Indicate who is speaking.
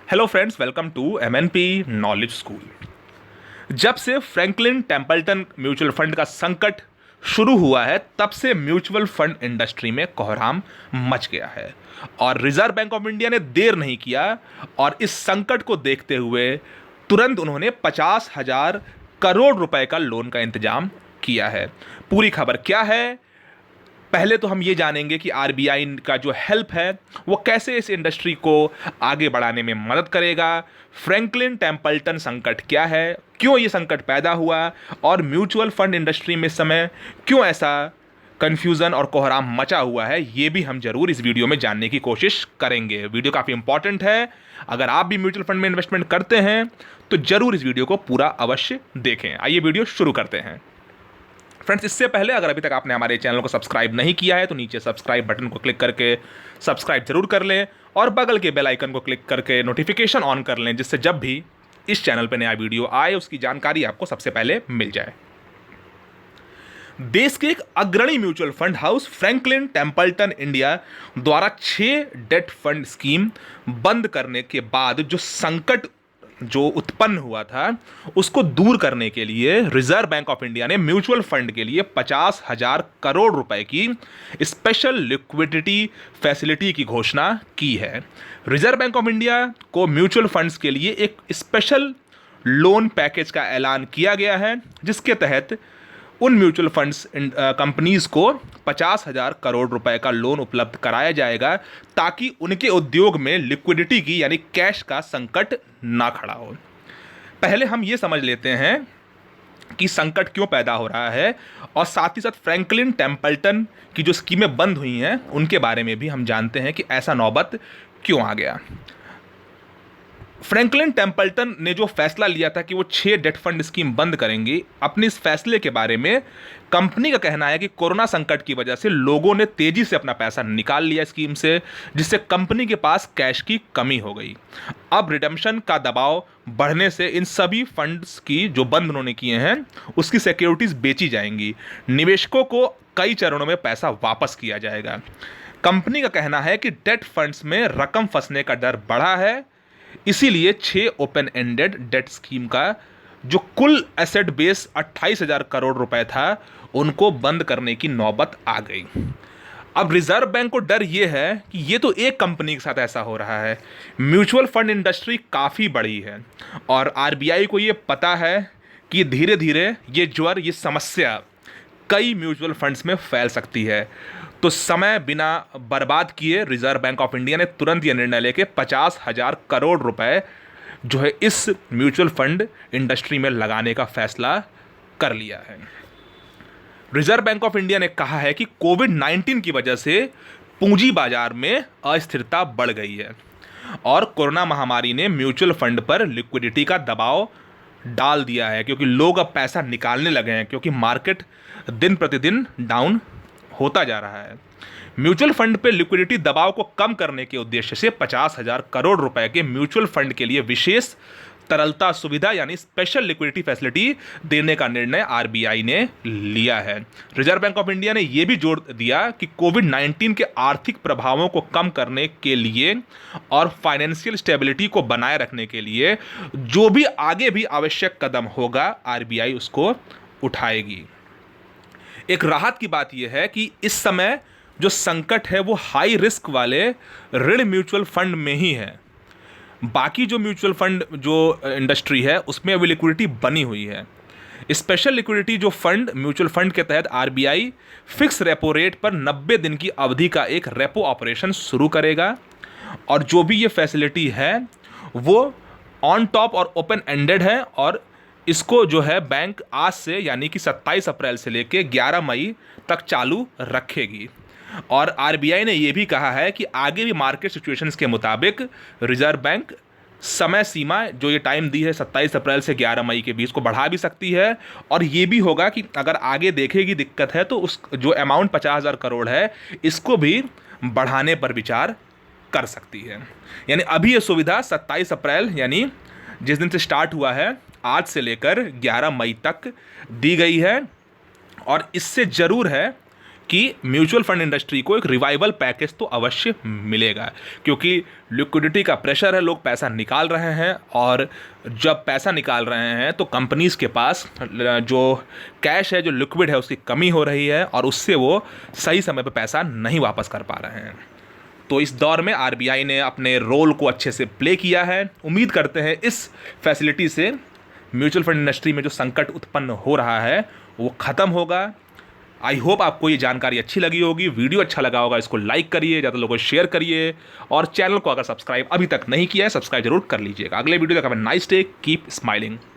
Speaker 1: Hello friends, welcome to MNP knowledge school. जब से Franklin Templeton mutual fund का संकट शुरू हुआ है, तब से म्यूचुअल फंड इंडस्ट्री में कोहराम मच गया है और रिजर्व बैंक ऑफ इंडिया ने देर नहीं किया और इस संकट को देखते हुए तुरंत उन्होंने 50,000 करोड़ रुपए का लोन का इंतजाम किया है। पूरी खबर क्या है, पहले तो हम ये जानेंगे कि आरबीआई का जो हेल्प है वो कैसे इस इंडस्ट्री को आगे बढ़ाने में मदद करेगा। फ्रैंकलिन टेम्पल्टन संकट क्या है, क्यों ये संकट पैदा हुआ और म्यूचुअल फंड इंडस्ट्री में इस समय क्यों ऐसा कन्फ्यूज़न और कोहराम मचा हुआ है, ये भी हम जरूर इस वीडियो में जानने की कोशिश करेंगे। वीडियो काफ़ी इंपॉर्टेंट है। अगर आप भी म्यूचुअल फंड में इन्वेस्टमेंट करते हैं तो जरूर इस वीडियो को पूरा अवश्य देखें। आइए वीडियो शुरू करते हैं। फ्रेंड्स, इससे पहले अगर अभी तक आपने हमारे चैनल को सब्सक्राइब नहीं किया है तो नीचे सब्सक्राइब बटन को क्लिक करके सब्सक्राइब जरूर कर लें और बगल के बेल आइकन को क्लिक करके नोटिफिकेशन ऑन कर लें, जिससे जब भी इस चैनल पर नया वीडियो आए उसकी जानकारी आपको सबसे पहले मिल जाए। देश के एक अग्रणी mutual fund house Franklin Templeton India द्वारा 6 डेट फंड स्कीम बंद करने के बाद जो संकट जो उत्पन्न हुआ था उसको दूर करने के लिए रिजर्व बैंक ऑफ इंडिया ने म्यूचुअल फंड के लिए 50,000 करोड़ रुपए की स्पेशल लिक्विडिटी फैसिलिटी की घोषणा की है। रिजर्व बैंक ऑफ इंडिया को म्यूचुअल फंड्स के लिए एक स्पेशल लोन पैकेज का ऐलान किया गया है, जिसके तहत उन म्यूचुअल फंड्स कंपनीज को 50,000 करोड़ रुपए का लोन उपलब्ध कराया जाएगा ताकि उनके उद्योग में लिक्विडिटी की यानी कैश का संकट ना खड़ा हो। पहले हम ये समझ लेते हैं कि संकट क्यों पैदा हो रहा है और साथ ही साथ फ्रैंकलिन टेम्पल्टन की जो स्कीमें बंद हुई हैं उनके बारे में भी हम जानते हैं कि ऐसा नौबत क्यों आ गया। फ्रैंकलिन टेम्पल्टन ने जो फैसला लिया था कि वो 6 डेट फंड स्कीम बंद करेंगी, अपने इस फैसले के बारे में कंपनी का कहना है कि कोरोना संकट की वजह से लोगों ने तेजी से अपना पैसा निकाल लिया स्कीम से, जिससे कंपनी के पास कैश की कमी हो गई। अब रिडम्पशन का दबाव बढ़ने से इन सभी फंड्स की जो बंद उन्होंने किए हैं उसकी सिक्योरिटीज बेची जाएंगी। निवेशकों को कई चरणों में पैसा वापस किया जाएगा। कंपनी का कहना है कि डेट फंड्स में रकम फंसने का डर बढ़ा है, इसीलिए 6 ओपन एंडेड डेट स्कीम का जो कुल एसेट बेस 28,000 करोड़ रुपए था उनको बंद करने की नौबत आ गई। अब रिजर्व बैंक को डर यह है कि ये तो एक कंपनी के साथ ऐसा हो रहा है, म्यूचुअल फंड इंडस्ट्री काफ़ी बड़ी है और आरबीआई को ये पता है कि धीरे धीरे ये ज्वर, ये समस्या कई म्यूचुअल फंड्स में फैल सकती है। तो समय बिना बर्बाद किए रिजर्व बैंक ऑफ इंडिया ने तुरंत यह निर्णय लेके 50,000 करोड़ रुपए जो है इस म्यूचुअल फंड इंडस्ट्री में लगाने का फैसला कर लिया है। रिजर्व बैंक ऑफ इंडिया ने कहा है कि कोविड-19 की वजह से पूंजी बाजार में अस्थिरता बढ़ गई है और कोरोना महामारी ने म्यूचुअल फंड पर लिक्विडिटी का दबाव डाल दिया है, क्योंकि लोग अब पैसा निकालने लगे हैं क्योंकि मार्केट दिन प्रतिदिन डाउन होता जा रहा है। म्यूचुअल फंड पे लिक्विडिटी दबाव को कम करने के उद्देश्य से 50,000 करोड़ रुपए के म्यूचुअल फंड के लिए विशेष तरलता सुविधा यानी स्पेशल लिक्विडिटी फैसिलिटी देने का निर्णय आरबीआई ने लिया है। रिजर्व बैंक ऑफ इंडिया ने यह भी जोर दिया कि कोविड-19 के आर्थिक प्रभावों को कम करने के लिए और फाइनेंशियल स्टेबिलिटी को बनाए रखने के लिए जो भी आगे भी आवश्यक कदम होगा आरबीआई उसको उठाएगी। एक राहत की बात यह है कि इस समय जो संकट है वो हाई रिस्क वाले ऋण म्यूचुअल फंड में ही है। बाकी जो म्यूचुअल फंड जो इंडस्ट्री है उसमें अभी लिक्विडिटी बनी हुई है। स्पेशल लिक्विडिटी जो फंड म्यूचुअल फंड के तहत आरबीआई फिक्स रेपो रेट पर 90 दिन की अवधि का एक रेपो ऑपरेशन शुरू करेगा और जो भी ये फैसिलिटी है वो ऑन टॉप और ओपन एंडेड है और इसको जो है बैंक आज से यानी कि 27 अप्रैल से लेके 11 मई तक चालू रखेगी। और आरबीआई ने यह भी कहा है कि आगे भी मार्केट सिचुएशंस के मुताबिक रिजर्व बैंक समय सीमा जो ये टाइम दी है 27 अप्रैल से 11 मई के बीच को बढ़ा भी सकती है और ये भी होगा कि अगर आगे देखेगी दिक्कत है तो उस जो अमाउंट 50,000 करोड़ है इसको भी बढ़ाने पर विचार कर सकती है। यानी अभी ये सुविधा 27 अप्रैल यानी जिस दिन से स्टार्ट हुआ है आज से लेकर 11 मई तक दी गई है और इससे ज़रूर है कि म्यूचुअल फंड इंडस्ट्री को एक रिवाइवल पैकेज तो अवश्य मिलेगा, क्योंकि लिक्विडिटी का प्रेशर है, लोग पैसा निकाल रहे हैं, और जब पैसा निकाल रहे हैं तो कंपनीज़ के पास जो कैश है, जो लिक्विड है, उसकी कमी हो रही है, और उससे वो सही समय पर पैसा नहीं वापस कर पा रहे हैं। तो इस दौर में आरबीआई ने अपने रोल को अच्छे से प्ले किया है। उम्मीद करते हैं इस फैसिलिटी से म्यूचुअल फंड इंडस्ट्री में जो संकट उत्पन्न हो रहा है वो ख़त्म होगा। आई होप आपको ये जानकारी अच्छी लगी होगी। वीडियो अच्छा लगा होगा, इसको लाइक करिए, ज़्यादा लोगों को शेयर करिए, और चैनल को अगर सब्सक्राइब अभी तक नहीं किया है, सब्सक्राइब जरूर कर लीजिएगा। अगले वीडियो तक have a nice day, keep smiling.